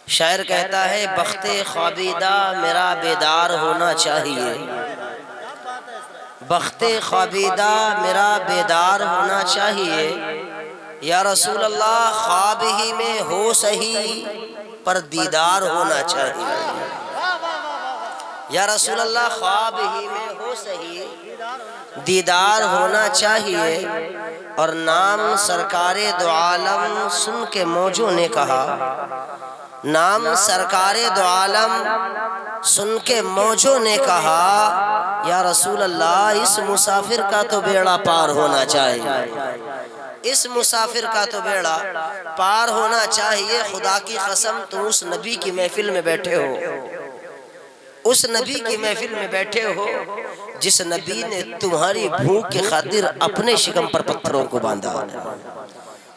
شاعر کہتا ہے بخت خوابیدہ میرا بیدار ہونا چاہیے، بخت خوابیدہ میرا بیدار ہونا چاہیے، یا رسول اللہ خواب ہی میں ہو سہی پر دیدار ہونا چاہیے، یا رسول اللہ خواب ہی میں ہو سہی دیدار ہونا چاہیے۔ اور نام سرکار دو عالم سن کے موجوں نے کہا، نام سرکار دو عالم سن کے موجوں نے کہا، یا رسول اللہ اس مسافر کا تو بیڑا پار ہونا چاہیے، اس مسافر کا تو بیڑا پار ہونا چاہیے۔ خدا کی قسم تم اس نبی کی محفل میں بیٹھے ہو، اس نبی کی محفل میں بیٹھے ہو جس نبی نے تمہاری بھوک کی خاطر اپنے شکم پر پتھروں کو باندھا۔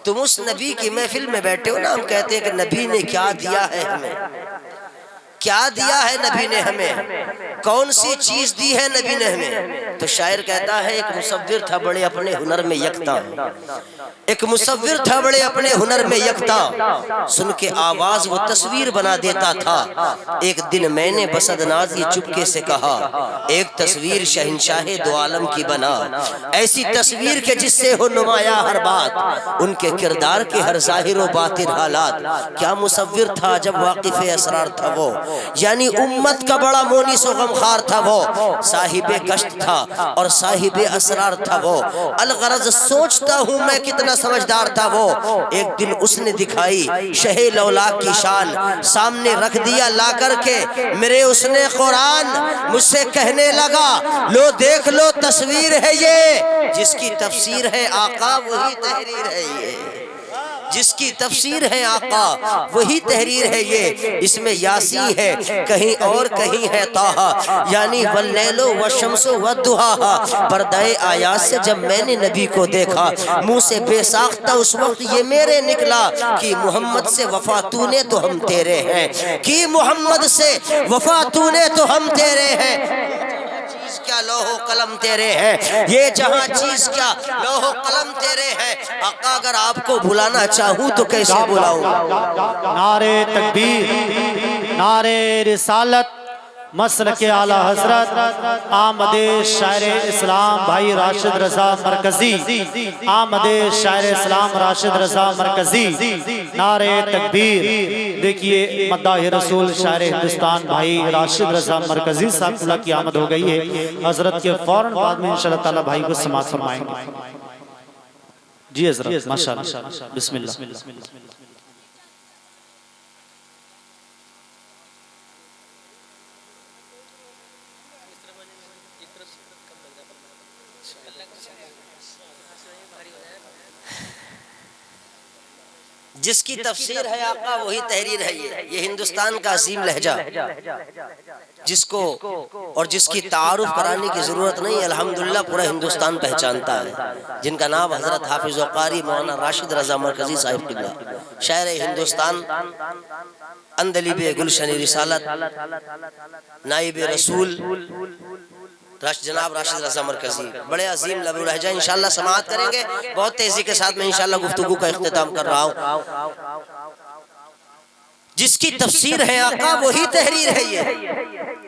تم اس نبی کی محفل میں بیٹھے ہو نا، ہم کہتے ہیں کہ نبی نے کیا دیا ہے ہمیں، کیا دیا ہے نبی نے ہمیں، کون سی چیز دی ہے نبی نے ہمیں۔ تو شاعر کہتا ہے ایک مصور تھا بڑے اپنے ہنر میں یکتا، ایک مصور تھا بڑے اپنے ہنر میں یکتا، سن کے آواز وہ تصویر بنا دیتا تھا۔ ایک دن میں نے بسد نازی چپکے سے کہا، ایک تصویر شہنشاہ دو عالم کی بنا، ایسی تصویر کے جس سے ہو نمایاں ہر بات، ان کے کردار کے ہر ظاہر و باطن حالات۔ کیا مصور تھا جب واقف اسرار تھا وہ، یعنی امت کا بڑا مونس و غمخوار تھا وہ، صاحب کشت تھا اور صاحب اسرار تھا وہ۔ الغرض سوچتا ہوں میں کتنا سمجھدار تھا وہ، ایک دن اس نے دکھائی شہ لولاک کی شان، سامنے رکھ دیا لا کر کے میرے اس نے قرآن، مجھ سے کہنے لگا لو دیکھ لو تصویر ہے یہ، جس کی تفسیر ہے آقا وہی تحریر ہے یہ، جس کی تفسیر ہے آقا وہی تحریر ہے یہ۔ اس میں یاسی ہے کہیں اور کہیں ہے طٰہٰ، یعنی واللیل والشمس والضحیٰ۔ پردہ آیات سے جب میں نے نبی کو دیکھا، منہ سے بے ساختہ اس وقت یہ میرے نکلا کہ محمد سے وفا تو نے تو ہم تیرے ہیں، کہ محمد سے وفا تو نے تو ہم تیرے ہیں۔ کیا لوح و قلم تیرے ہیں، یہ جہاں چیز کیا لوح و قلم تیرے ہیں۔ آقا اگر آپ کو بلانا چاہوں تو کیسے بلاؤں؟ نعرہ تکبیر، نعرہ رسالت، مسلک اعلی حضرت آمد شاعر اسلام بھائی راشد رضا مرکزی، آمد شاعر اسلام راشد رضا مرکزی، نعرہ تکبیر۔ دیکھیے مداح رسول شاعر ہندوستان بھائی راشد رضا مرکزی صاحب اللہ کی آمد ہو گئی ہے۔ حضرت کے فوراً بعد میں انشاءاللہ تعالی بھائی کو سماعت فرمائیں گے۔ جی حضرت ماشاءاللہ، بسم اللہ۔ جس کی تفسیر ہے آقا وہی تحریر ہے یہ ہندوستان کا عظیم لہجہ، جس کو اور جس کی تعارف کرانے کی ضرورت نہیں، الحمدللہ پورا ہندوستان پہچانتا ہے، جن کا نام حضرت حافظ و قاری مولانا راشد رضا مرکزی صاحب قبلہ، شاعر ہندوستان، اندلیب گلشن رسالت، نائب رسول جناب راشد رضا مرکزی، بڑے عظیم لب و لہجہ انشاءاللہ سماعت کریں گے۔ بہت تیزی کے ساتھ میں انشاءاللہ گفتگو کا اختتام کر رہا ہوں۔ جس کی تفسیر ہے آقا وہی تحریر ہے یہ،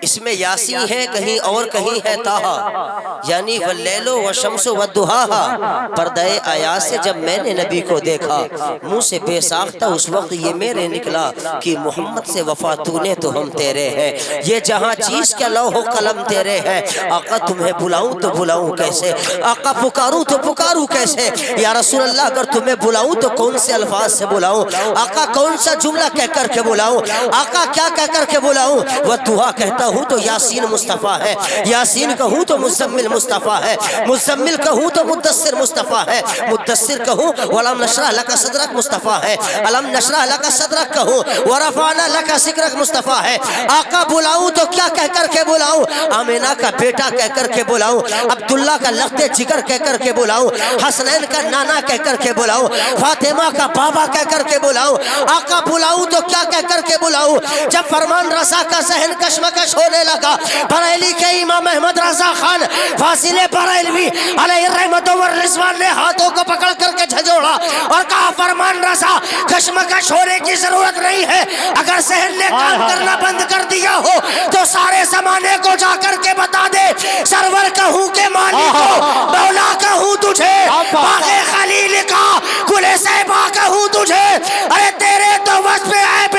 اس میں یاسی ہے کہیں اور کہیں ہے طٰہٰ، یعنی واللیل والشمس والضحیٰ۔ پردہ آیات سے جب میں نے نبی کو دیکھا، منہ سے بے ساختہ اس وقت یہ میرے نکلا کہ محمد سے وفا تو نے تو ہم تیرے ہیں، یہ جہاں چیز کا لوح و قلم تیرے ہیں۔ آقا تمہیں بلاؤں تو بلاؤں کیسے، آقا پکاروں تو پکاروں کیسے، یا رسول اللہ اگر تمہیں بلاؤں تو کون سے الفاظ سے بلاؤں، آقا کون سا جملہ کہہ کر کے بلاؤں، آقا کیا کہہ کر کے بلاؤں۔ والضحیٰ کہتا ہوں تو یاسین مصطفیٰ ہے، یاسین کہوں تو مزمل مصطفیٰ ہے، مزمل کہوں تو مدثر مصطفیٰ ہے، مدثر کہوں وَلَمْ نَشْرَحْ لَكَ صَدْرَكَ مصطفیٰ ہے، أَلَمْ نَشْرَحْ لَكَ صَدْرَكَ کہوں وَرَفَعْنَا لَكَ ذِكْرَكَ مصطفیٰ ہے۔ آقا بلاؤں تو کیا کہہ کر کے بلاؤں، آمینہ کا بیٹا کہہ کر کے بلاؤں، عبداللہ کا لخت جگر کہہ کر کے بلاؤں، حسنین کا نانا کہہ کر کے بلاؤں، فاطمہ کا بابا کہہ کر کے بلاؤں۔ آقا بلاؤں تو کیا کہہ کر کے بلاؤں۔ جب فرمان رسا کا ذہن کشمکش ہونے لگا، بریلی کے امام احمد رضا خان فاضل بریلوی علیہ الرحمت والرضوان نے ہاتھوں کو پکڑ کر کے جھنجھوڑا اور کہا فرمان رسا کشمکش ہونے کی ضرورت نہیں ہے، اگر سہل نے کام کرنا بند کر دیا ہو تو سارے زمانے کو جا کر کے بتا دے سرور کہوں کہ مالک کو مولا کہوں تجھے باغ خلیل کا گل صحبا کہوں تجھے ارے تیرے تو وصف عیب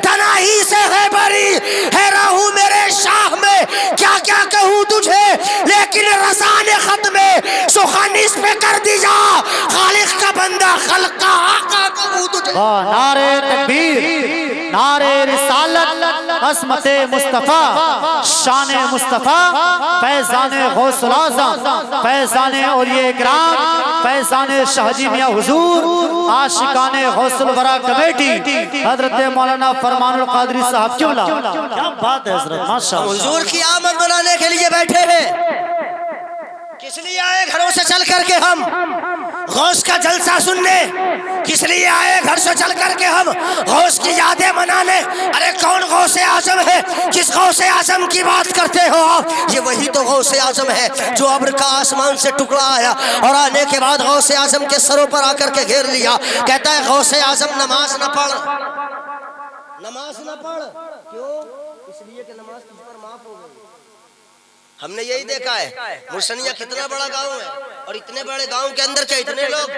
تنہائی سے ہے بری ہے رہوں میرے شاہ میں کیا کیا کہوں تجھے لیکن رسان خط میں سخن اس پہ کر دیا خالق کا بندہ خلق کا آقا کہوں تجھے نعرہ تکبیر نعرہ رسالت عظمت مصطفیٰ شان مصطفیٰ فیضان غوث العظم فیضان اولیاء اکرام فیضان شاہ جی میاں حضور عاشقان غوث الورا کمیٹی حضرت مولانا فرمان القادری صاحب کیولا کیا بات ہے حضرت ماشاءاللہ حضور کی آمد منانے کے لیے بیٹھے ہیں کس لیے آئے گھروں سے چل کر کے ہم غوث کا جلسہ سننے کس لیے آئے گھر سے چل کر کے ہم غوث کی یادیں منانے ارے کون غوث اعظم ہے کس غوث اعظم کی بات کرتے ہو آپ یہ وہی تو غوث اعظم ہے جو ابر کا آسمان سے ٹکڑا آیا اور آنے کے بعد غوث اعظم کے سروں پر آ کر کے گھیر لیا کہتا ہے غوث اعظم نماز نہ پڑھ کیوں اس لیے کہ نماز تجھ پر معاف ہو گئی ہم نے یہی دیکھا ہے مرسنیہ کتنا بڑا گاؤں ہے اور اتنے بڑے گاؤں کے اندر کیا اتنے لوگ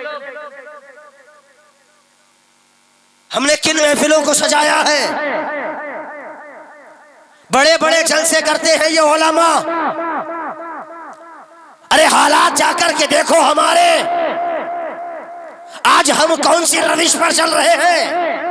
ہم نے کن محفلوں کو سجایا ہے بڑے بڑے جلسے کرتے ہیں یہ علماء ارے حالات جا کر کے دیکھو ہمارے آج ہم کون سی روش پر چل رہے ہیں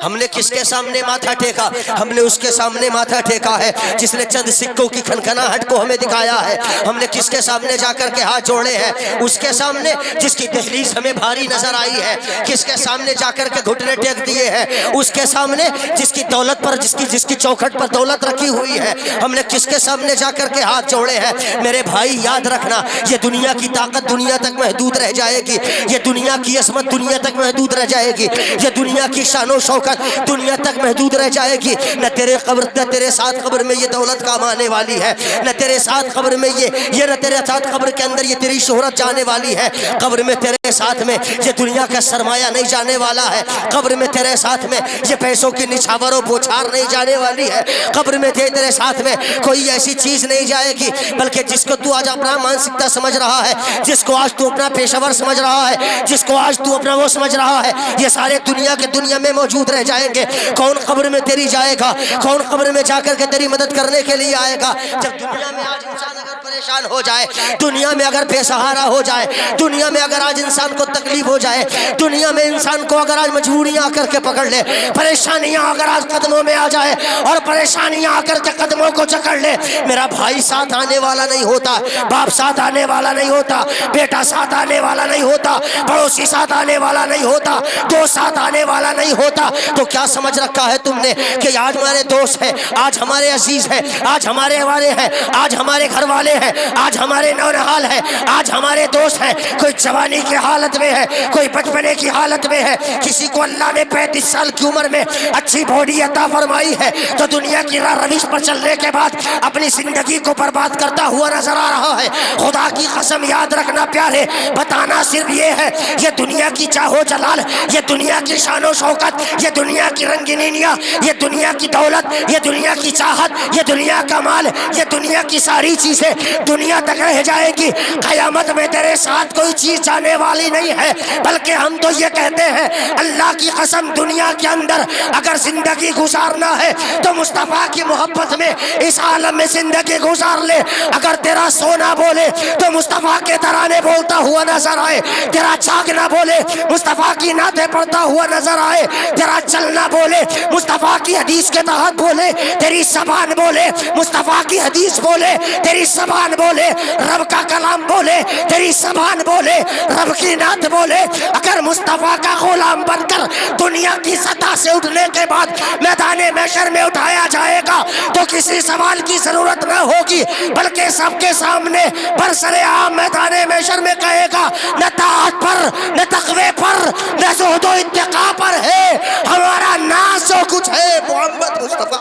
ہم نے کس کے سامنے ماتھا ٹیکا ہم نے اس کے سامنے ماتھا ٹیکا ہے جس نے چند سکوں کی کھنکھناہٹ کو ہمیں دکھایا ہے ہم نے کس کے سامنے جا کر کے ہاتھ جوڑے ہیں اس کے سامنے جس کی دہلیز ہمیں بھاری نظر آئی ہے کس کے سامنے جا کر کے گھٹنے ٹیک دیے ہیں اس کے سامنے جس کی دولت پر جس کی چوکھٹ پر دولت رکھی ہوئی ہے ہم نے کس کے سامنے جا کر کے ہاتھ جوڑے ہیں میرے بھائی یاد رکھنا یہ دنیا کی طاقت دنیا تک محدود رہ جائے گی یہ دنیا کی عظمت دنیا تک محدود رہ جائے گی یہ دنیا کی شان و شوکت دنیا تک محدود رہ جائے گی نہ تیرے ساتھ قبر میں یہ دولت کام آنے والی ہے نہ تیرے ساتھ قبر میں یہ نہ تیرے ساتھ قبر کے اندر یہ تیری شہرت جانے والی ہے قبر میں تیرے ساتھ میں یہ دنیا کا سرمایہ نہیں جانے والا ہے قبر میں تیرے ساتھ میں یہ پیسوں کی نچھاور و بوچھار نہیں جانے والی ہے قبر میں تیرے ساتھ میں کوئی ایسی چیز نہیں جائے گی بلکہ جس کو تو آج اپنا مانسکتا سمجھ رہا ہے جس کو آج تو اپنا پیشہ ور سمجھ رہا ہے جس کو آج تو اپنا وہ سمجھ رہا ہے یہ سارے دنیا میں موجود رہ جائیں گے کون قبر میں تیری جائے گا کون قبر میں جا کر کے تیری مدد کرنے کے لیے آئے گا جب دنیا میں آج انسان اگر پریشان ہو جائے دنیا میں اگر بے سہارا ہو جائے دنیا میں اگر آج انسان کو تکلیف ہو جائے دنیا میں انسان کو اگر آج مجبوریاں آ کر کے پکڑ لے پریشانیاں اگر آج قدموں میں آ جائے اور پریشانیاں آ کر کے قدموں کو جکڑ لے میرا بھائی ساتھ آنے والا نہیں ہوتا باپ ساتھ آنے والا نہیں ہوتا بیٹا ساتھ آنے والا نہیں ہوتا پڑوسی ساتھ آنے والا نہیں ہوتا دوست ساتھ آنے والا نہیں ہوتا تو کیا سمجھ رکھا ہے تم نے کہ آج ہمارے دوست ہیں آج ہمارے عزیز ہیں آج ہمارے والے ہیں آج ہمارے گھر والے ہیں آج ہمارے نونہال ہیں آج ہمارے دوست ہیں کوئی جوانی کی حالت میں ہے کوئی بچپنے کی حالت میں ہے کسی کو اللہ نے 35 سال کی عمر میں اچھی باڈی عطا فرمائی ہے تو دنیا کی راہ روش پر چلنے کے بعد اپنی زندگی کو برباد کرتا ہوا نظر آ رہا ہے خدا کی قسم یاد رکھنا پیارے بتانا صرف یہ ہے یہ دنیا کی چاہو جلال یہ دنیا کی شان و شوکت یہ دنیا کی رنگینیاں یہ دنیا کی دولت یہ دنیا کی چاہت یہ دنیا کا مال یہ دنیا کی ساری چیزیں دنیا تک رہ جائے گی قیامت میں تیرے ساتھ کوئی چیز جانے والی نہیں ہے بلکہ ہم تو یہ کہتے ہیں اللہ کی قسم دنیا کے اندر اگر زندگی گزارنا ہے تو مصطفیٰ کی محبت میں اس عالم میں زندگی گزار لے اگر تیرا سونا بولے تو مصطفیٰ کے ترانے بولتا ہوا نظر آئے تیرا جاگنا بولے مصطفیٰ کی نعتیں پڑھتا ہوا نظر آئے تیرا چلنا بولے مصطفیٰ کی حدیث کے تحت بولے تیری زبان بولے مصطفیٰ کی حدیث بولے تیری زبان بولے رب کا کلام بولے تیری زبان بولے رب کی نعت بولے اگر مصطفیٰ کا غلام بن کر دنیا کی سطح سے اٹھنے کے بعد میدان محشر میں اٹھایا جائے گا تو کسی سوال کی ضرورت نہ ہوگی بلکہ سب کے سامنے برسر عام میدان محشر میں کہے گا نہ طاعت پر نہ تقوی پر نہ زہد و اتقاء پر ہے ہمارا ناز جو کچھ ہے محمد مصطفیٰ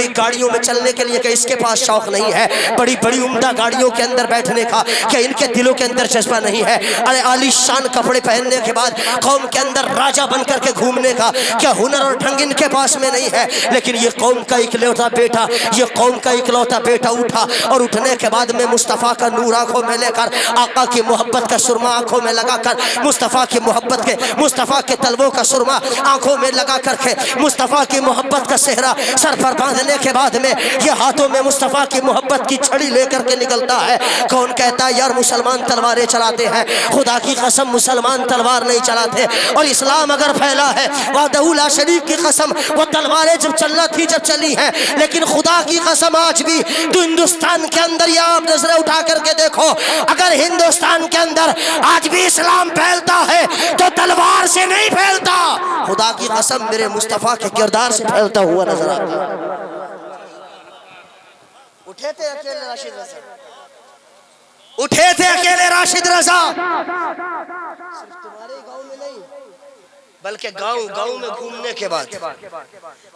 بڑی گاڑیوں میں چلنے کے لیے کہ اس کے پاس شوق نہیں ہے، بڑی بڑی عمدہ گاڑیوں کے اندر بیٹھنے کا کہ ان کے دلوں کے اندر جذبہ نہیں ہے، ارے عالی شان کپڑے پہننے کے بعد قوم کے اندر راجہ بن کر کے گھومنے کا کیا ہنر اور ڈھنگ ان کے پاس میں نہیں ہے، لیکن یہ قوم کا اکلوتا بیٹا، یہ قوم کا اکلوتا بیٹا اٹھا اور اٹھنے کے بعد میں مصطفیٰ کا نور آنکھوں میں لے کر، آقا کی محبت کا سرما آنکھوں میں لگا کر، مصطفیٰ کی محبت کے، مصطفیٰ کے طلبوں کا سرما آنکھوں میں لگا کر کے، مصطفیٰ کی محبت کا صحرا سر پر باندھنے کے بعد میں یہ ہاتھوں میں مصطفیٰ کی محبت کی چھڑی لے کر کے نکلتا ہے۔ کون کہتا ہے یار مسلمان تلواریں چلاتے ہیں؟ خدا کی قسم مسلمان تلوار نہیں چلاتے، اور اسلام اگر پھیلا ہے وحدہ لا شریک کی قسم وہ تلواریں جب چلنا تھی جب چلی ہیں، لیکن خدا کی قسم آج بھی تو ہندوستان کے اندر یا آپ نظریں اٹھا کر کے دیکھو، اگر ہندوستان کے اندر آج بھی اسلام پھیلتا ہے تو تلوار سے نہیں پھیلتا، خدا کی قسم میرے مصطفیٰ کے کردار سے پھیلتا ہوا نظر آتا ہے۔ اٹھے تھے اکیلے راشد رضا، اٹھے تھے اکیلے راشد رضا، صرف تمہارے گاؤں میں نہیں بلکہ گاؤں میں گھومنے کے بعد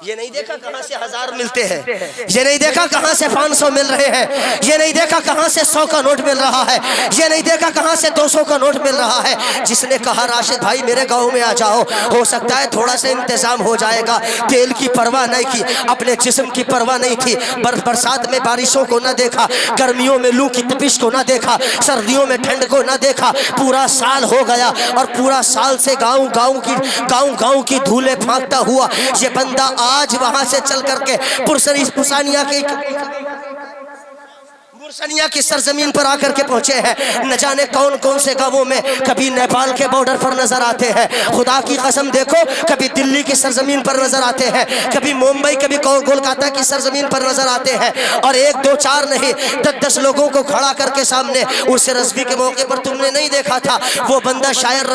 یہ نہیں دیکھا کہاں سے 1000 ملتے ہیں، یہ نہیں دیکھا کہاں سے 500 مل رہے ہیں، یہ نہیں دیکھا کہاں سے 100 کا نوٹ مل رہا ہے، یہ نہیں دیکھا کہاں سے 200 کا نوٹ مل رہا ہے۔ جس نے کہا راشد بھائی میرے گاؤں میں آ جاؤ، ہو سکتا ہے تھوڑا سا انتظام ہو جائے گا، تیل کی پرواہ نہیں کی، اپنے جسم کی پرواہ نہیں کی، برسات میں بارشوں کو نہ دیکھا، گرمیوں میں لو کی تپش کو نہ دیکھا، سردیوں میں ٹھنڈ کو نہ دیکھا، پورا سال ہو گیا اور پورا سال سے گاؤں کی دھولے پھانکتا ہوا یہ بندہ آج وہاں سے چل کر کے پرسنیا کی سرزمین پر آ کر کے پہنچے ہیں۔ نہ جانے کون کون سے گاؤں میں کبھی نیپال کے بارڈر پر نظر آتے ہیں، خدا کی قسم دیکھو، کبھی دلی کی سرزمین پر نظر آتے ہیں، کبھی ممبئی کبھی کولکاتہ کی سرزمین پر نظر آتے ہیں، اور 1 2 4 نہیں 10 لوگوں کو کھڑا کر کے سامنے اس رضوی کے موقع پر تم نے نہیں دیکھا تھا وہ بندہ شاعر،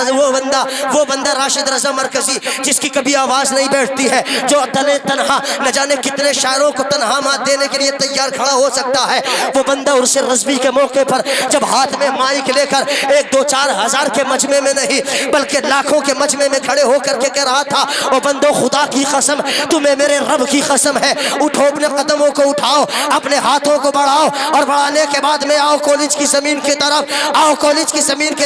وہ بندہ راشد رضا مرکزی جس کی کبھی آواز نہیں بیٹھتی ہے، جو تلے تنہا نہ جانے کتنے شاعروں کو تنہا مات دینے کے لیے تیار کھڑا ہو سکتا ہے، وہ بندہ عرس رضوی کے موقع پر جب ہاتھ میں مائک لے کر 1 2 4 ہزار کے مجمع میں نہیں بلکہ لاکھوں کے مجمع میں کھڑے ہو کر کے کہہ رہا تھا او بندو خدا کی قسم تمہیں میرے رب کی قسم ہے، اٹھو اپنے قدموں کو اٹھاؤ، اپنے ہاتھوں کو بڑھاؤ، اور بڑھانے کے بعد میں آؤ کالج کی زمین کی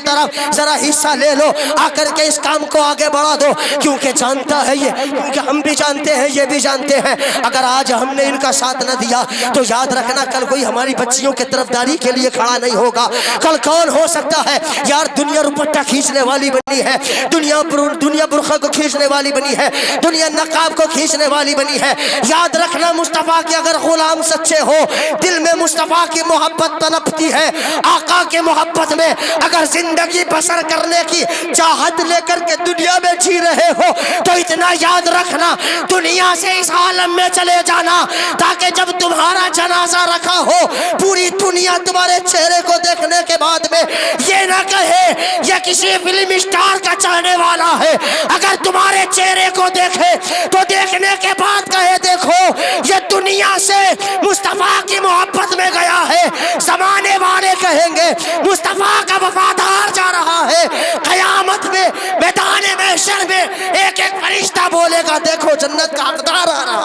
طرف ذرا حصہ لے لو، آ کر کے اس کام کو آگے بڑھا دو، کیونکہ جانتا ہے یہ، کیونکہ ہم بھی جانتے ہیں یہ بھی جانتے ہیں اگر آج ہم نے ان کا ساتھ نہ دیا تو یاد رکھنا کل کوئی ہماری بچیوں کے طرفداری کے لیے کھڑا نہیں ہوگا۔ کل کون ہو سکتا ہے یار، دنیا روپٹہ کھینچنے والی بنی ہے، دنیا برخہ کو کھینچنے والی بنی ہے، دنیا نقاب کو کھینچنے والی بنی ہے، یاد رکھنا مصطفیٰ کے اگر غلام سچے ہو، دل میں مصطفیٰ کی محبت تڑپتی ہے، آقا کے محبت میں اگر زندگی بسر کرنے کی چاہت لے کر کے دنیا میں جی رہے ہو تو اتنا یاد رکھنا دنیا سے اس عالم میں چلے جانا، تاکہ جب تمہارا جنازہ رکھا ہو پوری دنیا تمہارے چہرے کو دیکھنے کے بعد میں یہ نہ کہے یہ کسی فلم اسٹار کا چاہنے والا ہے، اگر تمہارے چہرے کو دیکھے تو دیکھنے کے بعد کہے دیکھو یہ دنیا سے مصطفیٰ کی محبت میں گیا ہے، زمانے والے کہیں گے مصطفیٰ کا وفادار جا رہا ہے، قیامت میں میدان محشر میں ایک فرشتہ بولے گا دیکھو جنت کا حقدار آ رہا۔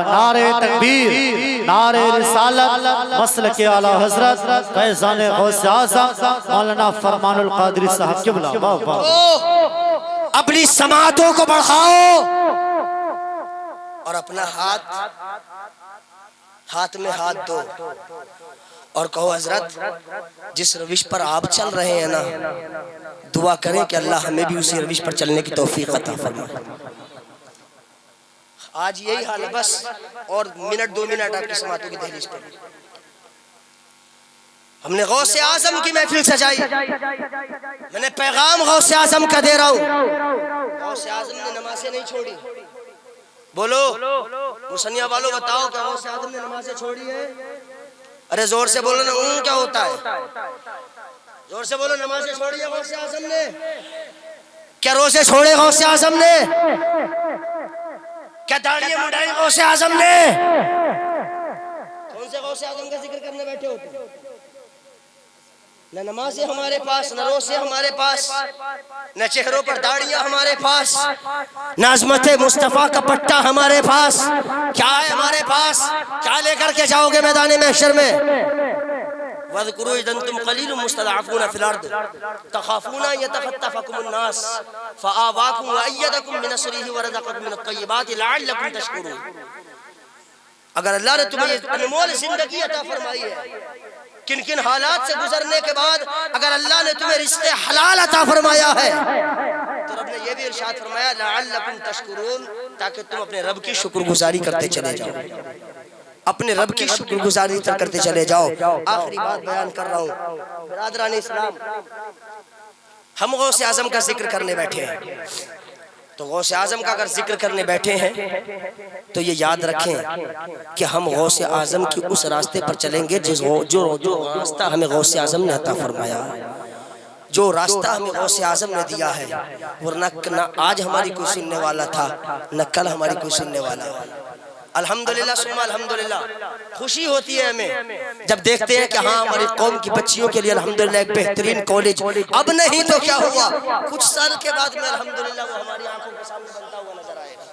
نعرہ تکبیر، نعرہ رسالت، مسلک اعلیٰ حضرت فیضان غوث اعظم مولانا فرمان القادری صاحب قبلہ۔ اپنی سماعتوں کو بڑھاؤ اور اپنا ہاتھ میں ہاتھ دو اور کہو حضرت جس روش پر آپ چل رہے ہیں نا دعا کریں کہ اللہ ہمیں بھی اسی روش پر چلنے کی توفیق عطا فرمائے۔ آج یہی حال ہے، بس اور 1 2 منٹ آپ کی سماعتوں کی دہلیز پر ہم نے غوث اعظم کی محفل سجائی، میں نے پیغام غوث اعظم کا دے رہا ہوں، غوث اعظم نے نمازیں نہیں چھوڑی، بولو مسنیا والوں بتاؤ کہ غوث اعظم نے نمازیں چھوڑی ہے؟ ارے زور سے بولو نا، کیا ہوتا ہے؟ زور سے بولو، نمازیں چھوڑی ہے غوث اعظم نے؟ کیا روزے چھوڑے غوث اعظم نے؟ کیا داڑھی مڈائی غوث اعظم نے؟ کون سے غوث اعظم کا ذکر کرنے بیٹھے ہوتے ہیں؟ نہ نمازیں ہمارے پاس، نہ روزے ہمارے پاس، نہ چہروں پر داڑیاں ہمارے پاس، نہ عظمت مصطفیٰ کا پٹا ہمارے پاس۔ کیا ہے ہمارے پاس؟ کیا لے کر کے جاؤ گے میدان محشر میں؟ وَاذْكُرُوا إِذْ أَنْتُمْ قَلِيلٌ مُسْتَضْعَفُونَ فِي الْأَرْضِ تَخَافُونَ أَنْ يَتَخَطَّفَكُمُ النَّاسُ فَآوَاكُمْ وَأَيَّدَكُمْ بِنَصْرِهِ وَرَزَقَكُم مِّنَ الطَّيِّبَاتِ لَعَلَّكُمْ تَشْكُرُونَ۔ اگر اللہ نے تمہیں انمول زندگی عطا فرمائی ہے، کن کن حالات سے گزرنے کے بعد اگر اللہ نے تمہیں رزق حلال عطا فرمایا ہے تو رب نے یہ بھی ارشاد فرمایا لعلکم تشکرون، تاکہ تم اپنے رب کی شکر گزاری کرتے چلے جاؤ، اپنے رب کی شکر گزاری کرتے چلے جاؤ۔ آخری بات بیان کر رہا ہوں برادران اسلام، ہم غوث اعظم کا ذکر کرنے بیٹھے ہیں، تو غوث اعظم کا اگر ذکر کرنے بیٹھے ہیں تو یہ یاد رکھیں کہ ہم غوث اعظم کی اس راستے پر چلیں گے جو راستہ ہمیں غوث اعظم نے عطا فرمایا، جو راستہ ہمیں غوث اعظم نے دیا ہے، ورنہ نہ آج ہماری کوئی سننے والا تھا نہ کل ہماری کوئی سننے والا ہے۔ الحمدللہ ثم الحمدللہ، خوشی ہوتی ہے ہمیں جب دیکھتے ہیں کہ ہاں ہماری قوم کی بچیوں کے لیے الحمدللہ ایک بہترین کالج، اب نہیں تو کیا ہوا، کچھ سال کے بعد میں الحمدللہ وہ ہماری آنکھوں کے سامنے بنتا ہوا نظر آئے گا،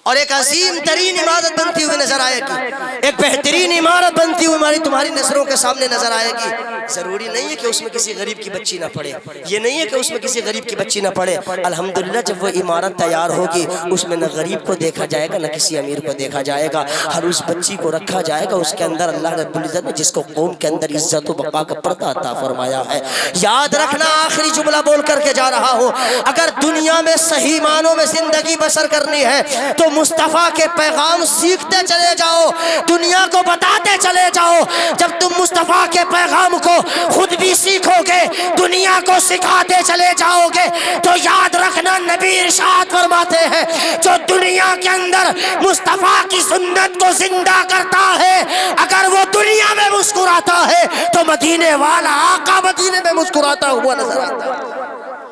اور ایک عظیم ترین عمارت بنتی ہوئی نظر آئے گی، ایک بہترین عمارت بنتی ہوئی تمہاری نظروں کے سامنے نظر آئے گی۔ ضروری نہیں ہے کہ اس میں کسی غریب کی بچی نہ پڑے، یہ نہیں ہے کہ اس میں کسی غریب کی بچی نہ پڑے، الحمدللہ جب وہ عمارت تیار ہوگی اس میں نہ غریب کو دیکھا جائے گا نہ کسی امیر کو دیکھا جائے گا، ہر اس بچی کو رکھا جائے گا اس کے اندر اللہ رب العزت نے جس کو قوم کے اندر عزت و بقا کا پردہ عطا فرمایا ہے۔ یاد رکھنا، آخری جملہ بول کر کے جا رہا ہوں، اگر دنیا میں صحیح معنوں میں زندگی بسر کرنی ہے تو مصطفیٰ کے پیغام سیکھتے چلے جاؤ، دنیا کو بتاتے چلے جاؤ۔ جب تم مصطفیٰ کے پیغام کو خود بھی سیکھو گے، دنیا کو سکھاتے چلے جاؤ گے، تو یاد رکھنا نبی ارشاد فرماتے ہیں جو دنیا کے اندر مصطفیٰ کی سنت کو زندہ کرتا ہے، اگر وہ دنیا میں مسکراتا ہے تو مدینے والا آقا مدینے میں مسکراتا ہوا نظر آتا ہے۔